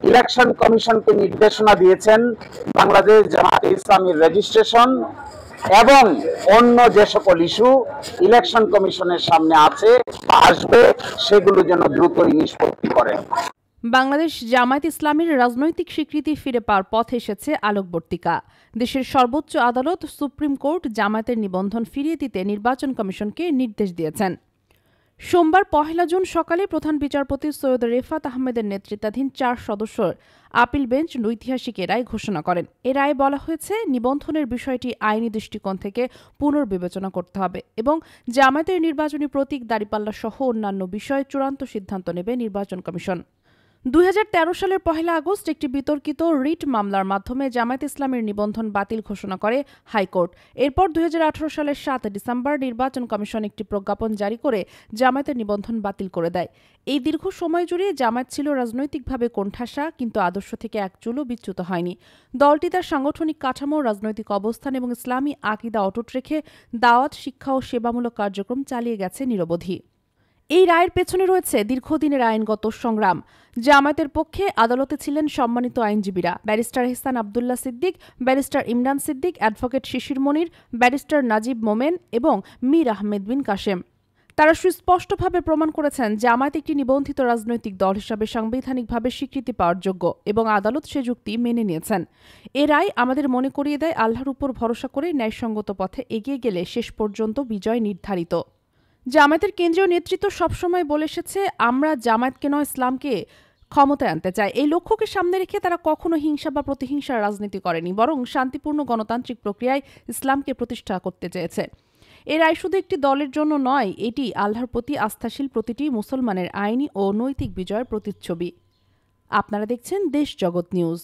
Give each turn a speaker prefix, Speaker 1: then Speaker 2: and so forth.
Speaker 1: Election কমিশনকে নির্দেশনা দিয়েছেন বাংলাদেশ জামায়াতে ইসলামীর রেজিস্ট্রেশন এবং অন্য যে সকল ইস্যু ইলেকশন কমিশনের সামনে আছে আসবে সেগুলো যেন দ্রুতই নিষ্পত্তি করেন।
Speaker 2: বাংলাদেশ জামায়াত ইসলামীর রাজনৈতিক স্বীকৃতি ফিরে পাওয়ার পথে এসেছে আলোকবর্তিকা। দেশের সর্বোচ্চ আদালত সুপ্রিম কোর্ট জামায়াতের নিবন্ধন ফিরিয়ে দিতে নির্বাচন কমিশনকে নির্দেশ দিয়েছেন। সোমবার 1 জুন সকালে প্রধান বিচারপতি সৈয়দ রেফাত আহমেদের নেতৃত্বাধীন 4 সদস্যের আপিল বেঞ্চ ঐতিহাসিক রায় ঘোষণা করেন। এ রায়ে বলা হয়েছে, নিবন্ধনের বিষয়টি আইনি দৃষ্টিকোণ থেকে পুনর্বিবেচনা করতে হবে এবং জামায়াতের নির্বাচনী প্রতীক দাঁড়িপাল্লা সহ অন্যান্য বিষয়ে চূড়ান্ত সিদ্ধান্ত নেবে নির্বাচন কমিশন। 2013 সালের 1 আগস্ট একটি বিতর্কিত রিট মামলার মাধ্যমে জামায়াত ইসলামের নিবন্ধন বাতিল ঘোষণা করে হাইকোর্ট। এরপর 2018 সালের 7 ডিসেম্বর নির্বাচন কমিশন একটি প্রজ্ঞাপন জারি করে জামায়াতের নিবন্ধন বাতিল করে দেয়। এই দীর্ঘ সময় জুড়ে জামায়াত ছিল রাজনৈতিকভাবে কোণঠাসা, কিন্তু আদর্শ থেকে এক চুলও বিচ্যুত হয়নি। দলটি তার সাংগঠনিক কাঠামো, রাজনৈতিক অবস্থান এবং ইসলামী আকীদা অটুট রেখে দাওয়াত, শিক্ষা ও সেবামূলক কার্যক্রম চালিয়ে গেছে নিরবধি। এই রায়ের পেছনে রয়েছে দীর্ঘদিনের আইনগত সংগ্রাম। জামায়াতের পক্ষে আদালতে ছিলেন সম্মানিত আইনজীবীরা ব্যারিস্টার এহসান আব্দুল্লাহ সিদ্দিক, ব্যারিস্টার ইমরান সিদ্দিক, অ্যাডভোকেট শিশির মনির, ব্যারিস্টার নাজিব মোমেন এবং মীর আহমেদ বিন কাশেম। তারা সুস্পষ্টভাবে প্রমাণ করেছেন জামায়াত একটি নিবন্ধিত রাজনৈতিক দল হিসাবে সাংবিধানিকভাবে স্বীকৃতি পাওয়ার যোগ্য এবং আদালত সে যুক্তি মেনে নিয়েছেন। এ রায় আমাদের মনে করিয়ে দেয়, আল্লাহর উপর ভরসা করে ন্যায়সঙ্গত পথে এগিয়ে গেলে শেষ পর্যন্ত বিজয় নির্ধারিত। জামায়াতের কেন্দ্রীয় নেতৃত্ব সবসময় বলে এসেছে, আমরা জামায়াতকে নয় ইসলামকে ক্ষমতায় আনতে চাই। এই লক্ষ্যকে সামনে রেখে তারা কখনো হিংসা বা প্রতিহিংসার রাজনীতি করেনি, বরং শান্তিপূর্ণ গণতান্ত্রিক প্রক্রিয়ায় ইসলামকে প্রতিষ্ঠা করতে চেয়েছে। এর রায় শুধু একটি দলের জন্য নয়, এটি আল্লাহর প্রতি আস্থাশীল প্রতিটি মুসলমানের আইনি ও নৈতিক বিজয়ের প্রতিচ্ছবি। আপনারা দেখছেন দেশ জগৎ নিউজ।